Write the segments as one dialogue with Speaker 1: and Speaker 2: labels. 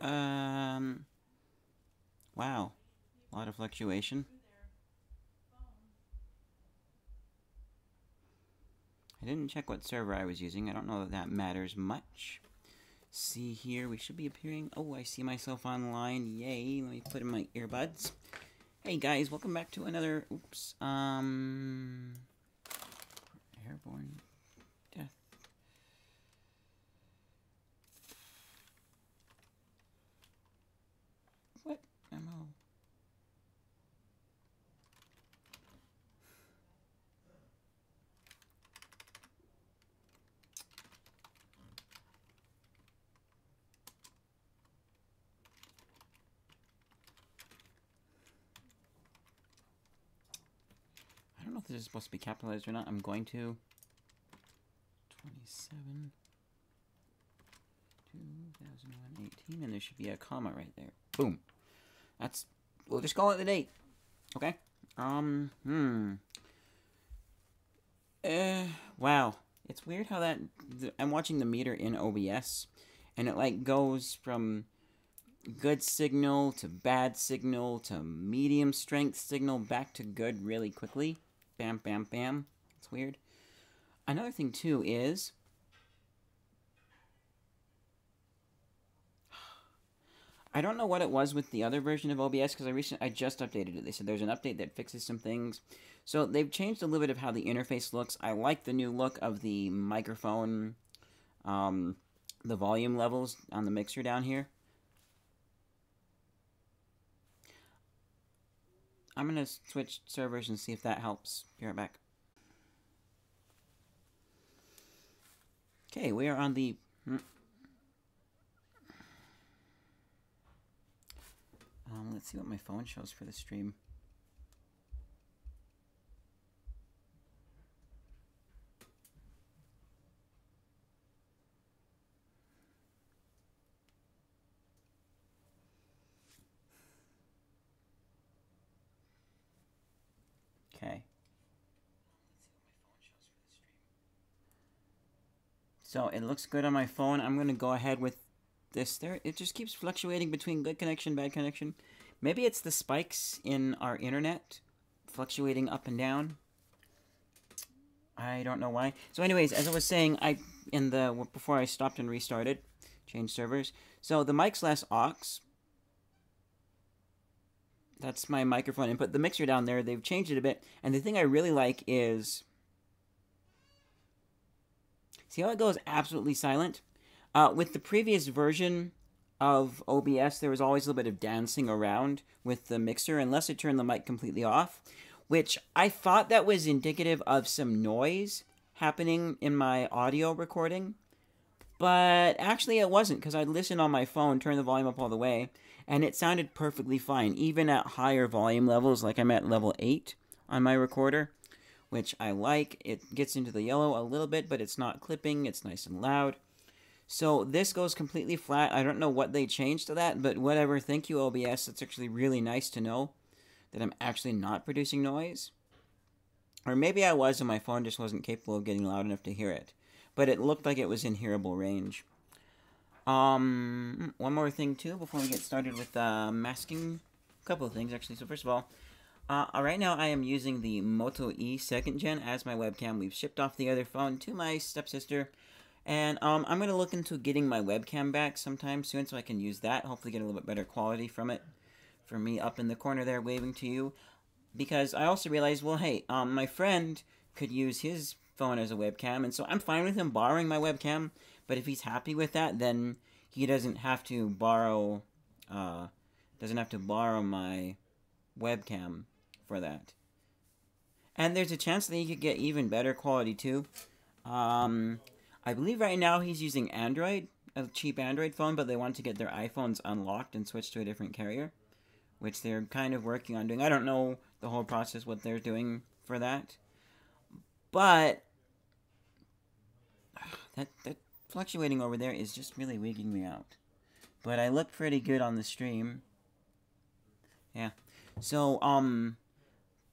Speaker 1: Wow. A lot of fluctuation. I didn't check what server I was using. I don't know that that matters much. See here, we should be appearing. Oh, I see myself online. Yay. Let me put in my earbuds. Hey guys, welcome back to another, airborne death. What? Ammo. I don't know if this is supposed to be capitalized or not. I'm going to. 27, 2018, and there should be a comma right there. Boom. That's, we'll just call it the date. Okay? Wow. It's weird how that, I'm watching the meter in OBS, and it like goes from good signal to bad signal to medium strength signal back to good really quickly. Bam, bam, bam. It's weird. Another thing too is I don't know what it was with the other version of OBS because I just updated it. They said there's an update that fixes some things. So they've changed a little bit of how the interface looks. I like the new look of the microphone, the volume levels on the mixer down here. I'm going to switch servers and see if that helps. Be right back. Okay, we are on the... let's see what my phone shows for the stream. Okay. So it looks good on my phone. I'm going to go ahead with this there. It just keeps fluctuating between good connection, bad connection. Maybe it's the spikes in our internet fluctuating up and down. I don't know why. So anyways, as I was saying, before I stopped and restarted, changed servers. So the mic's less aux. That's my microphone input. The mixer down there, they've changed it a bit. And the thing I really like is... See how it goes absolutely silent? With the previous version of OBS, there was always a little bit of dancing around with the mixer, unless it turned the mic completely off, which I thought that was indicative of some noise happening in my audio recording. But actually it wasn't, because I'd listen on my phone, turn the volume up all the way, and it sounded perfectly fine, even at higher volume levels, like I'm at level 8 on my recorder, which I like. It gets into the yellow a little bit, but it's not clipping, it's nice and loud. So this goes completely flat. I don't know what they changed to that, but whatever. Thank you, OBS. It's actually really nice to know that I'm actually not producing noise. Or maybe I was and my phone just wasn't capable of getting loud enough to hear it. But it looked like it was in hearable range. One more thing too before we get started with masking. A couple of things actually. So first of all, right now I am using the Moto E 2nd Gen as my webcam. We've shipped off the other phone to my stepsister. And I'm going to look into getting my webcam back sometime soon so I can use that. Hopefully get a little bit better quality from it. For me up in the corner there waving to you. Because I also realized, well, hey, my friend could use his phone as a webcam. And so I'm fine with him borrowing my webcam. But if he's happy with that, then he doesn't have to borrow my webcam for that. And there's a chance that he could get even better quality too. I believe right now he's using Android, a cheap Android phone, but they want to get their iPhones unlocked and switch to a different carrier, which they're kind of working on doing. I don't know the whole process, what they're doing for that, but that fluctuating over there is just really wigging me out. But I look pretty good on the stream. Yeah. So,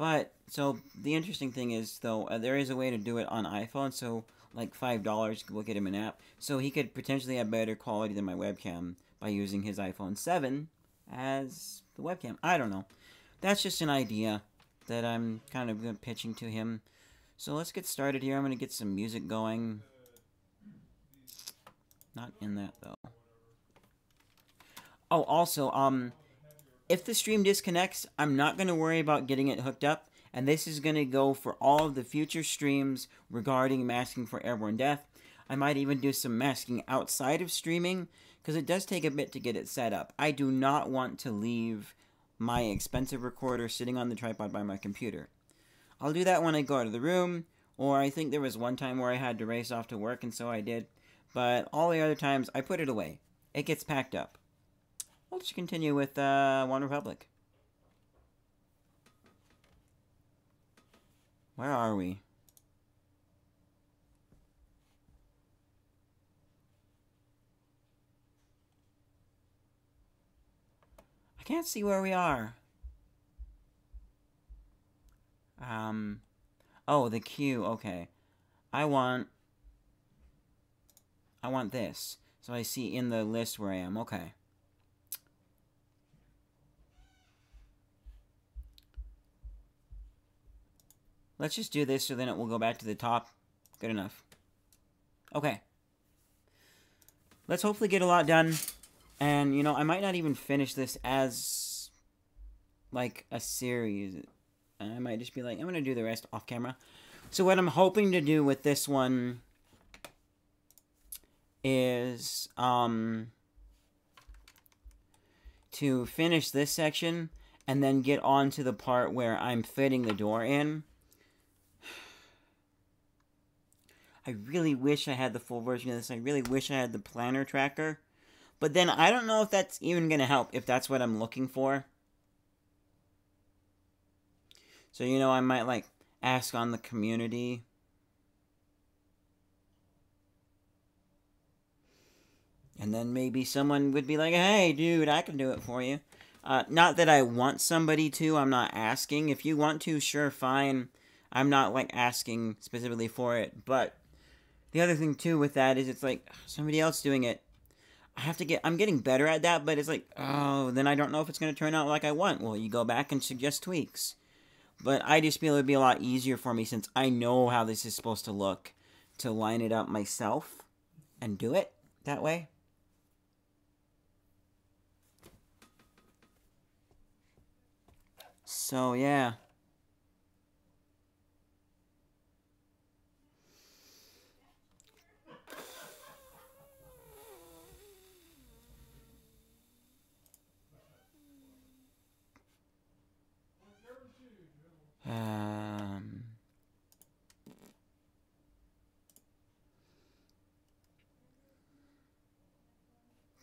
Speaker 1: But, so, the interesting thing is, though, there is a way to do it on iPhone, so, like, $5 will get him an app. So he could potentially have better quality than my webcam by using his iPhone 7 as the webcam. I don't know. That's just an idea that I'm kind of pitching to him. So let's get started here. I'm going to get some music going. Not in that, though. Oh, also, if the stream disconnects, I'm not going to worry about getting it hooked up. And this is going to go for all of the future streams regarding masking for airborne death. I might even do some masking outside of streaming, because it does take a bit to get it set up. I do not want to leave my expensive recorder sitting on the tripod by my computer. I'll do that when I go out of the room, or I think there was one time where I had to race off to work, and so I did. But all the other times, I put it away. It gets packed up. Let's continue with One Republic. Where are we? I can't see where we are. Oh, the queue, okay. I want this. So I see in the list where I am, okay. Let's just do this so then it will go back to the top. Good enough. Okay. Let's hopefully get a lot done. And, you know, I might not even finish this as, like, a series. I might just be like, I'm going to do the rest off camera. So what I'm hoping to do with this one is, to finish this section and then get on to the part where I'm fitting the door in. I really wish I had the full version of this. I really wish I had the planner tracker. But then I don't know if that's even going to help, if that's what I'm looking for. So, you know, I might, like, ask on the community. And then maybe someone would be like, hey, dude, I can do it for you. Not that I want somebody to. I'm not asking. If you want to, sure, fine. I'm not, like, asking specifically for it. But the other thing, too, with that is it's like, somebody else doing it. I'm getting better at that, but it's like, oh, then I don't know if it's going to turn out like I want. Well, you go back and suggest tweaks. But I just feel it would be a lot easier for me, since I know how this is supposed to look, to line it up myself and do it that way. So, yeah.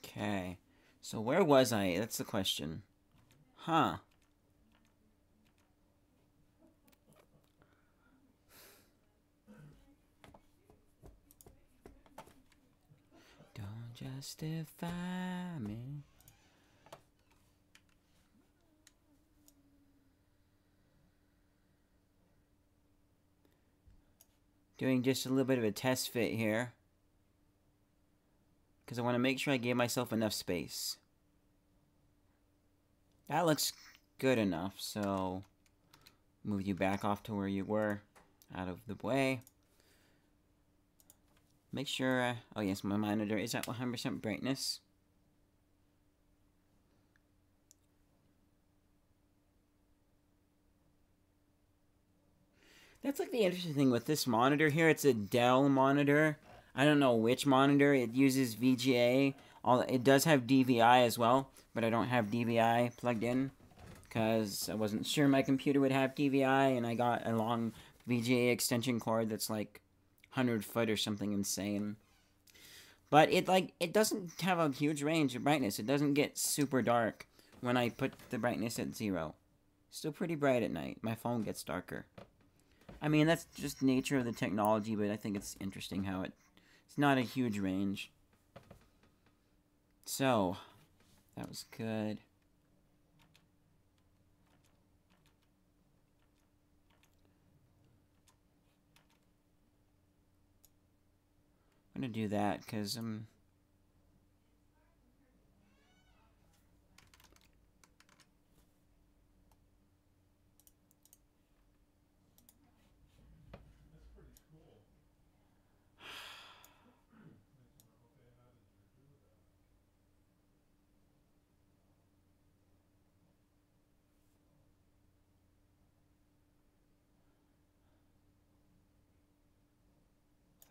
Speaker 1: Okay. So where was I? That's the question. Huh. Don't justify me. Doing just a little bit of a test fit here, because I want to make sure I gave myself enough space. That looks good enough, so move you back off to where you were, out of the way. Make sure, oh yes, my monitor is at 100% brightness. That's like the interesting thing with this monitor here. It's a Dell monitor. I don't know which monitor. It uses VGA. It does have DVI as well, but I don't have DVI plugged in because I wasn't sure my computer would have DVI, and I got a long VGA extension cord that's like 100 foot or something insane. But it doesn't have a huge range of brightness. It doesn't get super dark when I put the brightness at 0. Still pretty bright at night. My phone gets darker. I mean, that's just nature of the technology, but I think it's interesting how it's not a huge range. So, that was good. I'm going to do that because if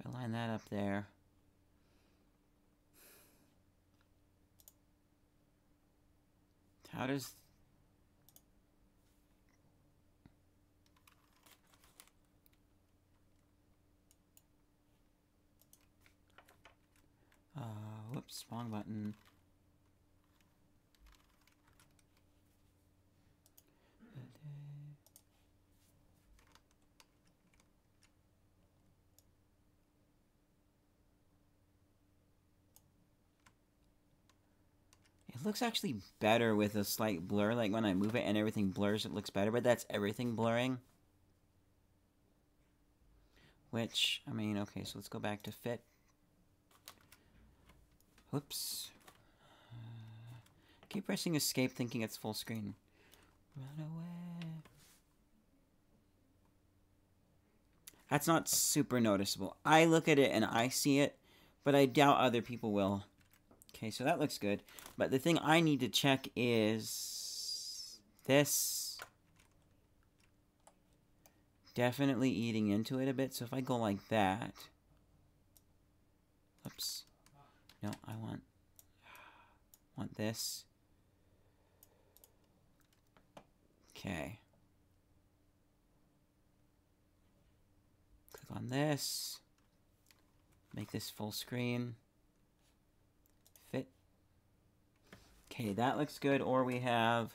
Speaker 1: I line that up there. How does... whoops, wrong button. It looks actually better with a slight blur, like when I move it and everything blurs, it looks better, but that's everything blurring. Which, I mean, okay, so let's go back to fit. Whoops. Keep pressing escape thinking it's full screen. Run away. That's not super noticeable. I look at it and I see it, but I doubt other people will. Okay, so that looks good. But the thing I need to check is this. Definitely eating into it a bit. So if I go like that. Oops. No, I want this. Okay. Click on this. Make this full screen. Fit. Okay, that looks good. Or we have...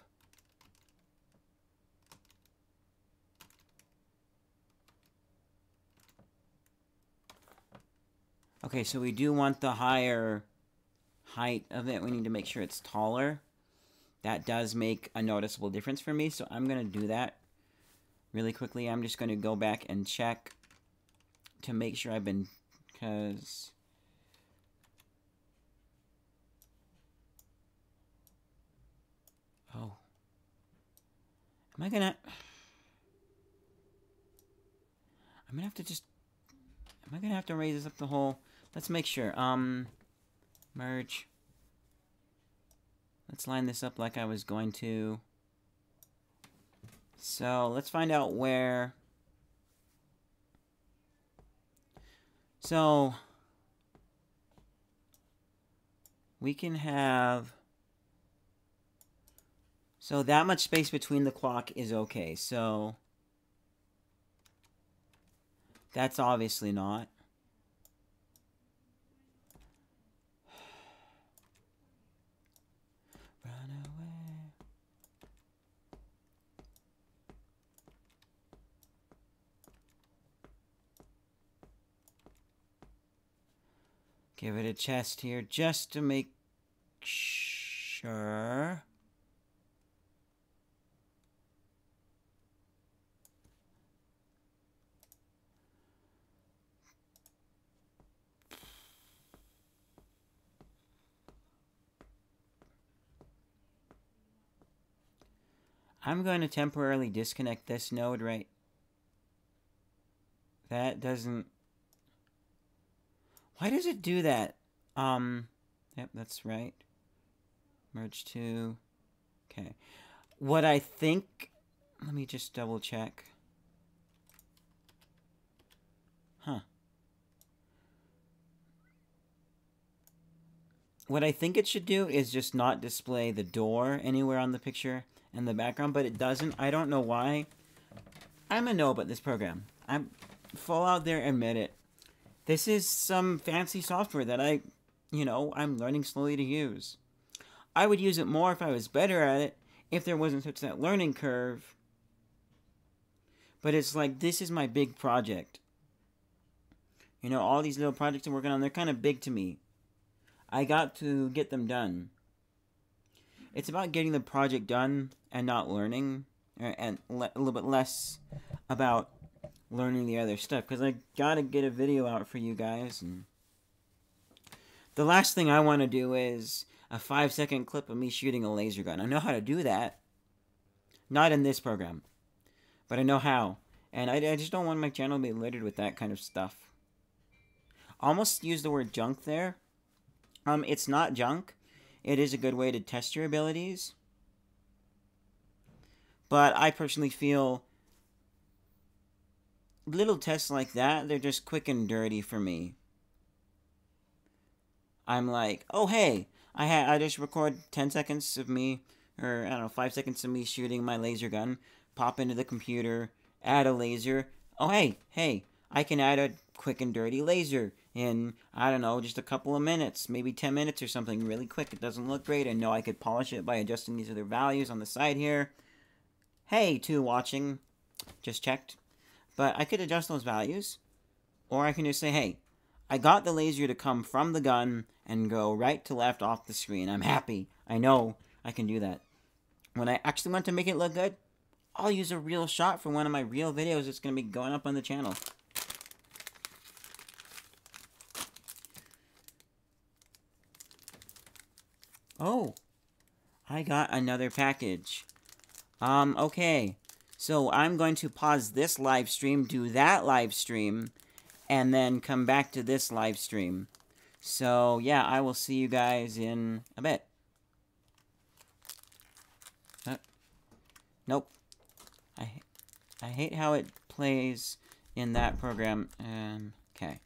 Speaker 1: Okay, so we do want the higher height of it. We need to make sure it's taller. That does make a noticeable difference for me, so I'm going to do that really quickly. I'm just going to go back and check to make sure I've been... Because... Oh. Am I going to... I'm going to have to just... Am I going to have to raise this up the whole... Let's make sure. Merge. Let's line this up like I was going to. So, let's find out where... So, we can have... So, that much space between the clock is okay. So, that's obviously not. Give it a chest here just to make sure. I'm going to temporarily disconnect this node right. That doesn't... Why does it do that? Yep, that's right. Merge to... Okay. What I think... Let me just double check. Huh. What I think it should do is just not display the door anywhere on the picture and the background, but it doesn't. I don't know why. I'm a no about this program. I'm full out there, admit it. This is some fancy software that I'm learning slowly to use. I would use it more if I was better at it, if there wasn't such that learning curve. But it's like, this is my big project. You know, all these little projects I'm working on, they're kind of big to me. I got to get them done. It's about getting the project done and not learning, and a little bit less about learning the other stuff, because I gotta get a video out for you guys, and The last thing I want to do is a 5-second clip of me shooting a laser gun. I know how to do that. Not in this program. But I know how. And I just don't want my channel to be littered with that kind of stuff. Almost use the word junk there. It's not junk. It is a good way to test your abilities. But I personally feel little tests like that, they're just quick and dirty for me. I'm like, oh hey, I just record 10 seconds of me, or I don't know, 5 seconds of me shooting my laser gun, pop into the computer, add a laser. Oh hey, I can add a quick and dirty laser in, I don't know, just a couple of minutes, maybe 10 minutes or something, really quick. It doesn't look great. I know I could polish it by adjusting these other values on the side here. Hey, to watching, just checked. But I could adjust those values, or I can just say, hey, I got the laser to come from the gun and go right to left off the screen. I'm happy. I know I can do that. When I actually want to make it look good, I'll use a real shot from one of my real videos that's going to be going up on the channel. Oh, I got another package. Okay. So I'm going to pause this live stream, do that live stream, and then come back to this live stream. So, yeah, I will see you guys in a bit. Nope. I hate how it plays in that program. Okay.